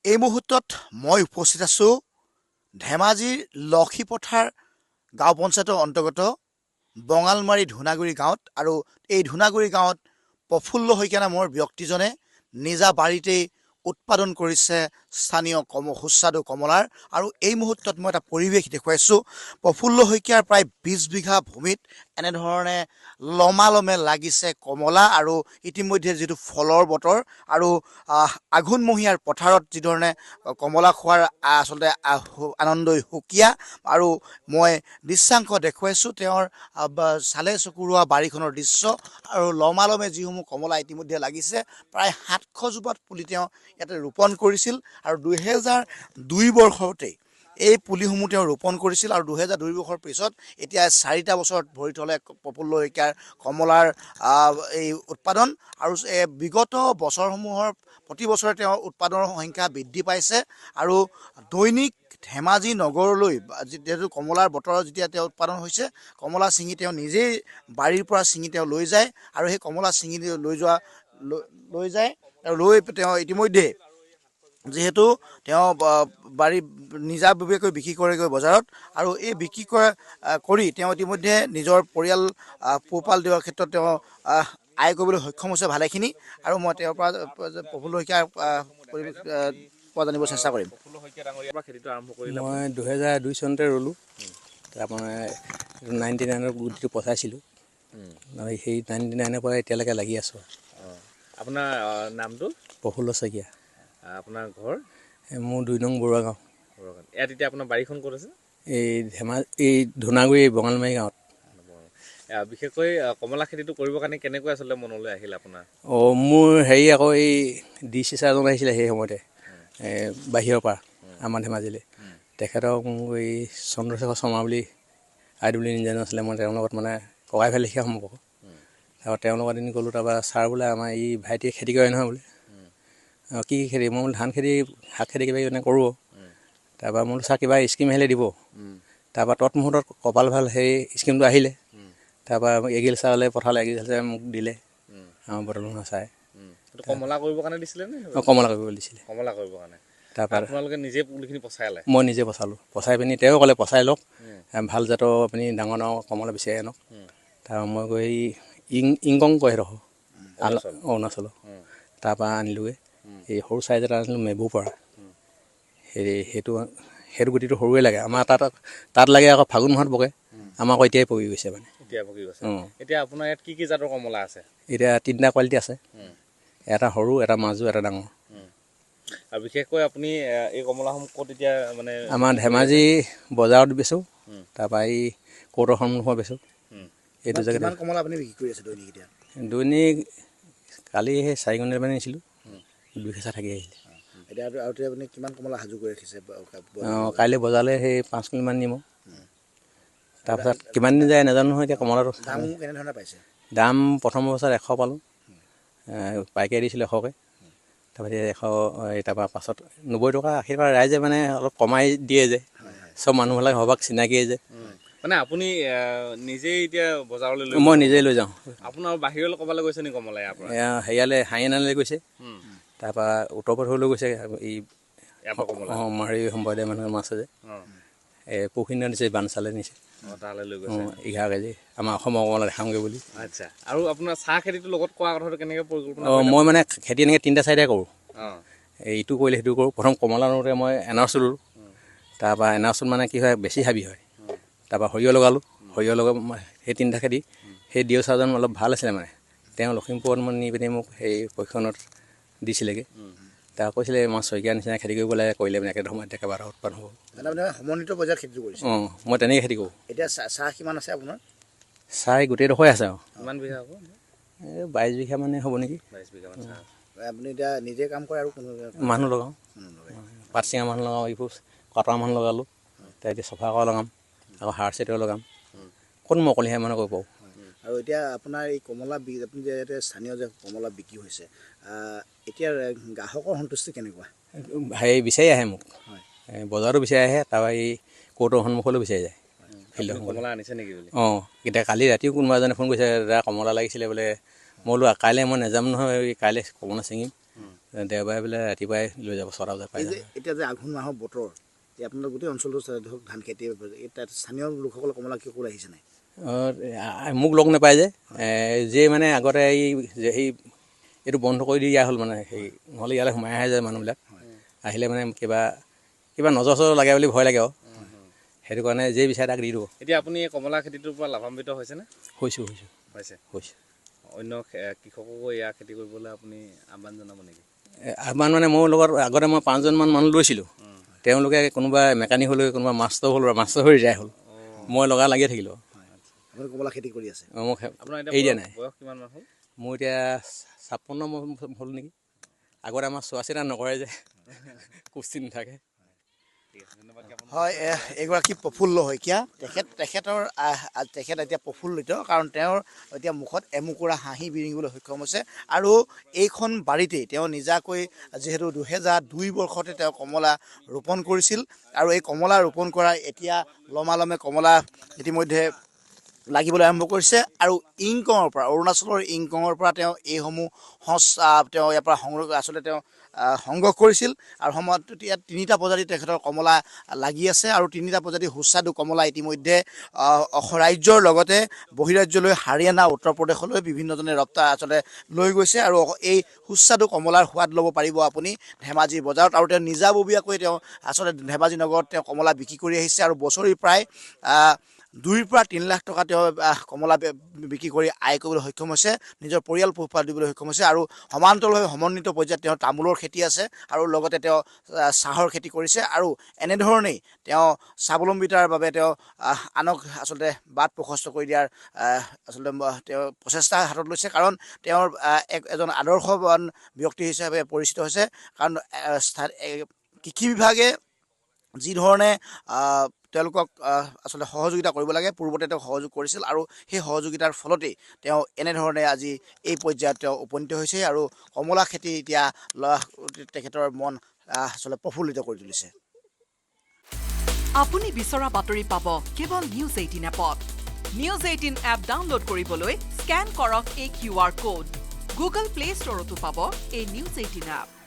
এই মুহূৰ্তত মই উপস্থিত আছোঁ ধেমাজিৰ লক্ষীপথাৰ গাঁও পঞ্চায়তৰ অন্তৰ্গত বঙালমাৰী ধুনাগুৰি গাঁৱত। আৰু এই ধুনাগুৰি গাঁৱত প্ৰফুল্ল শইকীয়া নামৰ ব্যক্তিজনে নিজা বাৰীতেই উৎপাদন কৰিছে স্থানীয় সুস্বাদু কমলাৰ। আৰু এই মুহূৰ্তত মই এটা পৰিৱেশ দেখুৱাইছোঁ। প্ৰফুল্ল শইকীয়াৰ প্ৰায় 20 বিঘা ভূমিত এনেধৰণে লমালমে লাগিছে কমলা। আৰু ইতিমধ্যে যিটো ফলৰ বতৰ আৰু আঘোণমহীয়াৰ পথাৰত যিধৰণে কমলা খোৱাৰ আচলতে আনন্দই সুকীয়া। আৰু মই দৃশ্যাংশ দেখুৱাইছোঁ তেওঁৰ চালে চকুৰোৱা বাৰীখনৰ দৃশ্য। আৰু লমালমে যিসমূহ কমলা ইতিমধ্যে লাগিছে, প্ৰায় 700 জোপাত পুলি তেওঁ ইয়াতে ৰোপণ কৰিছিল। আৰু 2002 বৰ্ষতেই এই পুলিসমূহ তেওঁ ৰোপণ কৰিছিল। আৰু 2002 বৰ্ষৰ পিছত এতিয়া 4টা বছৰত ভৰি থলে প্ৰফুল্ল শইকীয়াৰ কমলাৰ এই উৎপাদন। আৰু বিগত বছৰসমূহৰ প্ৰতি বছৰে তেওঁৰ উৎপাদনৰ সংখ্যা বৃদ্ধি পাইছে। আৰু দৈনিক ধেমাজি নগৰলৈ যিহেতু কমলাৰ বতৰত যেতিয়া তেওঁ উৎপাদন হৈছে, কমলা ছিঙি তেওঁ নিজেই বাৰীৰ পৰা ছিঙি তেওঁ লৈ যায়। আৰু সেই কমলা ছিঙি লৈ যায় আৰু লৈ তেওঁ ইতিমধ্যে যিহেতু তেওঁ বাৰী নিজাববীয়াকৈ বিক্ৰী কৰেগৈ বজাৰত। আৰু এই বিক্ৰী কৰি তেওঁ ইতিমধ্যে নিজৰ পৰিয়াল পোহপাল দিয়াৰ ক্ষেত্ৰত তেওঁ আয় কৰিবলৈ সক্ষম হৈছে ভালেখিনি। আৰু মই তেওঁৰ পৰা প্ৰফুল্ল শইকীয়াৰ পৰিৱেশ জানিব চেষ্টা কৰিম। মই 2002 চনতে ৰুলোঁ। তাৰপৰা 99ৰ গুটিটো পচাইছিলোঁ। সেই 99ৰ পৰা এতিয়ালৈকে লাগি আছোঁ। আপোনাৰ নামটো? প্ৰফুল্ল শইকীয়া। আপোনাৰ ঘৰ? মোৰ 2 নং বৰুৱা গাঁও। ইয়াত এতিয়া আপোনাৰ বাৰীখন ক'ত আছে? এই ধুনাগুৰি বঙালমাৰী গাঁৱত। বিশেষকৈ কমলা খেতিটো কৰিবৰ কাৰণে কেনেকৈ আচলতে মনলৈ আহিল আপোনাৰ? মোৰ হেৰি আকৌ এই DC ছাৰজন আহিছিলে সেই সময়তে বাহিৰৰ পৰা আমাৰ ধেমাজিলৈ। তেখেতক মোক এই চন্দ্ৰশেখৰ শৰ্মা বুলি IW ইঞ্জিনিয়াৰ আছিলে, মই তেওঁৰ লগত মানে ককাই ভাই লিখীয়া সম্পৰ্ক। তাৰপৰা তেওঁৰ লগত এদিন গ'লোঁ। তাৰপৰা ছাৰ বোলে আমাৰ এই ভাইটিয়ে খেতি কৰে নহয় বোলে। কি খেতি? মই বোলো ধান খেতি, শাক খেতি কিবা কিবি কৰোঁ। তাৰপৰা মই বোলো ছাৰ কিবা স্কিম আহিলে দিব। তাৰপৰা তৎমুহূৰ্তত কপাল ভাল সেই স্কিমটো আহিলে। তাৰপৰা এগিল ছাৰলৈ পঠালে, এগিল ছাৰে মোক দিলে আমাৰ বৰ্তমান চাই। কমলা কৰিবৰ কাৰণে দিছিলে নে? কমলা কৰিবলৈ দিছিলে। কমলা কৰিবৰ কাৰণে। তাৰপৰা আপোনালোকে নিজে পুলিখিনি পচালে? মই নিজে পচালোঁ। পচাই পিনি তেওঁ ক'লে পচাই লওক, ভাল জাতৰ আপুনি ডাঙৰ ডাঙৰ কমলা বিচাৰি আনক। তাৰপৰা মই গৈ ইংকং কয় সিহঁতক অৰুণাচলৰ। তাৰপৰা আনিলোগৈ। এই সৰু চাইজ এটা আনিছিলোঁ মেবুৰ পৰা। সেইটো গুটিটো সৰুৱে লাগে। আমাৰ তাত লাগে আকৌ ফাগুন মাহত পকে, আমাৰ আকৌ এতিয়াই পকি গৈছে মানে। এতিয়া পকি গৈছে। এতিয়া আপোনাৰ ইয়াত কি জাতৰ কমলা আছে? এতিয়া 3টা কোৱালিটি আছে। এটা সৰু, এটা মাজু, এটা ডাঙৰ। আৰু বিশেষকৈ আপুনি এই কমলাসমূহ ক'ত এতিয়া মানে? আমাৰ ধেমাজি বজাৰত বেচোঁ। তাৰপৰা এই কোৰ্টৰ সন্মুখত বেচোঁ। এইটো জেগাত কিমান কমলা আপুনি বিক্ৰী কৰি আছে দৈনিক এতিয়া? দৈনিক কালি সেই 4 কুইণ্টেল মান নিছিলোঁ, 2 কেঁচা থাকি আহিলে। এতিয়া আৰু আপুনি কিমান কমলা সাজু কৰি ৰাখিছে? কাইলৈ বজাৰলৈ সেই 5 কিলো মান নিম। তাৰপিছত কিমান দিন যায় নাজানো নহয়। এতিয়া কমলাটো দাম কেনেধৰণে পাইছে? দাম প্ৰথম অৱস্থাত 100 পালোঁ, পাইকাৰী দিছিলোঁ 100কৈ। তাৰপৰা পাছত 90 টকা 80 টকা ৰাইজে মানে অলপ কমাই দিয়ে যে, চব মানুহবিলাক সবাক চিনাকিয়ে যে। মানে আপুনি নিজেই এতিয়া বজাৰলৈ লৈ? মই নিজেই লৈ যাওঁ। আপোনাৰ বাহিৰলৈ ক'ৰবালৈ গৈছে নেকি কমলা ইয়াৰ পৰা? হেৰিয়ালৈ হাৰিয়ানালৈ গৈছে। তাৰপৰা উত্তৰ প্ৰদেশলৈ গৈছে। এই মাৰি সম্প্ৰদায়ৰ মানুহৰ মাছ আছে যে, পৰহিদিনা নিছে, বানচালে নিছে। তালৈ লৈ গৈছে 11 কেজি। আমাৰ অসমৰ কমলা দেখামগৈ বুলি। আচ্ছা। আৰু আপোনাৰ চাহ খেতিটোৰ লগত কোৱা কথাটো কেনেকৈ পৰিকল্পনা? মই মানে খেতি এনেকৈ 3টা চাইডে কৰোঁ। ইটো কৰিলে সেইটো কৰোঁ। প্ৰথম কমলা ৰুওঁতে মই এনাৰছ ৰুলোঁ। তাৰপৰা এনাৰছত মানে কি হয়, বেছি হাবি হয়। তাৰপৰা সৰিয়হ লগালোঁ। সৰিয়হ লগাব সেই 3টা খেতি। সেই ডিঅ' ছাৰজন অলপ ভাল আছিলে মানে, তেওঁ লখিমপুৰত নি পিনি মোক সেই প্ৰশিক্ষণত দিছিলেগৈ। তেওঁ কৈছিলে মই শইকীয়াৰ নিচিনা খেতি কৰিব লাগে, কৰিলে মানে একেধৰণে কেইবাটাও উৎপাদন হ'ব। সমন্বিত পৰ্যায়ত খেতি কৰিছে? মই তেনেকৈ খেতি কৰোঁ। এতিয়া চাহ কিমান আছে আপোনাৰ? চাহ গোটেইডোখৰে আছে আৰু। কিমান বিঘা হ'ব? 22 বিঘা মানে হ'ব নেকি। 22 বিঘা মান চাহ। আপুনি এতিয়া নিজে কাম কৰে আৰু কোনো মানুহ লগাওঁ? পাত ছিঙা মানুহ লগাওঁ, এইবোৰ কটা মানুহ লগালোঁ। তাৰ এতিয়া চফা কৰা লগাম, আকৌ সাৰ চিটিয়াও লগাম। ক'ত মই অকলে মানুহ কৰিব পাৰোঁ। আৰু এতিয়া আপোনাৰ এই কমলা আপুনি যে ইয়াতে স্থানীয় যে কমলা বিক্ৰী হৈছে, এতিয়া গ্ৰাহকৰ সন্তুষ্টি কেনেকুৱা? হেৰি বিচাৰি আহে মোক, বজাৰতো বিচাৰি আহে। তাৰপৰা এই কোৰ্টৰ সন্মুখলৈ বিচাৰি যায়। ফিল্ডৰ কমলা আনিছে নেকি বুলি? এতিয়া কালি ৰাতিও কোনোবা এজনে ফোন কৰিছে, দাদা কমলা লাগিছিলে বোলে। মই বোলো কাইলৈ মই নাযাম নহয়, কাইলৈ কমলা ছিঙিম। দেওবাৰে বোলে ৰাতিপুৱাই লৈ যাব 6টা বজাত পাই এই যে যাব। এতিয়া যে আঘোণ মাহৰ বতৰ এই আপোনালোকৰ গোটেই অঞ্চলটো ধৰক ধান খেতি তাত স্থানীয় লোকসকলে কমলা কিয় আহিছে নাই মোক লগ নাপায় যে যে মানে আগতে এইটো বন্ধ কৰি দিয়া হ'ল মানে নহ'লে ইয়ালৈ সোমাই আহে যায় মানুহবিলাক আহিলে মানে কিবা নজৰ চজৰ লাগে বুলি ভয় লাগে আৰু সেইটো কাৰণে যে বিচাৰে তাক দি দিব। এতিয়া আপুনি এই কমলা খেতিটোৰ পৰা লাভান্বিত হৈছেনে? হৈছোঁ হৈছে। অন্য কৃষককো ইয়াৰ খেতি কৰিবলৈ আপুনি আহ্বান জনাব নেকি? আহ্বান মানে মোৰ লগত আগতে মই 5জনমান মানুহ লৈছিলোঁ, তেওঁলোকে কোনোবা মেকানিক হ'লে কোনোবা মাষ্টৰ হ'ল মাষ্টৰ হৈ ৰিটায়াৰ হ'ল, মই লাগিয়ে থাকিলোঁ। আপুনি কমলা খেতি কৰি আছে মোক আপোনাৰ এৰি দিয়া এতিয়া নাই। বয়স কিমান মান হ'ল? মোৰ এতিয়া 56 হ'ল নেকি। আগতে আমাৰ চোৱা চিতা নকৰে যে কুস্তি নাথাকে। হয় এগৰাকী প্ৰফুল্ল শইকীয়া তেখেত এতিয়া প্ৰফুল্লিত কাৰণ তেওঁৰ এতিয়া মুখত এমুকুৰা হাঁহি বিৰিঙিবলৈ সক্ষম হৈছে আৰু এইখন বাৰীতেই তেওঁ নিজাকৈ যিহেতু 2002 বৰ্ষতে তেওঁ কমলা ৰোপণ কৰিছিল আৰু এই কমলা ৰোপণ কৰা এতিয়া লমালমে কমলা ইতিমধ্যে লাগিবলৈ আৰম্ভ কৰিছে আৰু ইংকঙৰ পৰা অৰুণাচলৰ ইংকঙৰ পৰা তেওঁ এইসমূহ তেওঁ ইয়াৰ পৰা সংগ্ৰহ কৰিছিল আৰু সময়ত ইয়াত 3টা প্ৰজাতি তেখেতৰ কমলা লাগি আছে আৰু 3টা প্ৰজাতি সুস্বাদু কমলা ইতিমধ্যে ৰাজ্যৰ লগতে বহিৰাজ্যলৈ হাৰিয়ানা উত্তৰ প্ৰদেশলৈ বিভিন্নজনে লৈ গৈছে আৰু এই সুস্বাদু কমলাৰ সোৱাদ ল'ব পাৰিব আপুনি ধেমাজি বজাৰত আৰু তেওঁ নিজাববীয়াকৈ তেওঁ ধেমাজি নগৰত তেওঁ কমলা বিক্ৰী কৰি আহিছে আৰু বছৰি প্ৰায় 2 পৰা 3 লাখ টকা তেওঁ কমলা বিক্ৰী কৰি আয় কৰিবলৈ সক্ষম হৈছে, নিজৰ পৰিয়াল পোহপাল দিবলৈ সক্ষম হৈছে আৰু সমান্তৰালভাৱে সমন্বিত পৰ্যায়ত তেওঁ তামোলৰ খেতি আছে আৰু লগতে তেওঁ চাহৰ খেতি কৰিছে আৰু এনেধৰণেই তেওঁ স্বাৱলম্বিতাৰ বাবে তেওঁ আনক বাট প্ৰশস্ত কৰি দিয়াৰ তেওঁ প্ৰচেষ্টা হাতত লৈছে কাৰণ তেওঁৰ এজন আদৰ্শৱান ব্যক্তি হিচাপে পৰিচিত হৈছে কাৰণ কৃষি বিভাগে যি ধৰণে তেওঁলোকক সহযোগিতা কৰিব লাগে পূৰ্বতে তেওঁ সহযোগ কৰিছিল আৰু সেই সহযোগিতাৰ ফলতেই তেওঁ এনেধৰণে আজি এই পৰ্যায়ত তেওঁ উপনীত হৈছে আৰু কমলা খেতি এতিয়া তেখেতৰ মন প্ৰফুল্লিত কৰি তুলিছে। আপুনি বিচৰা বাতৰি পাব কেৱল নিউজ 18 এপত। নিউজ 18 এপ ডাউনলোড কৰিবলৈ স্কেন কৰক এই QR কোড। গুগল প্লে ষ্টৰতো পাব এই নিউজ 18 এপ।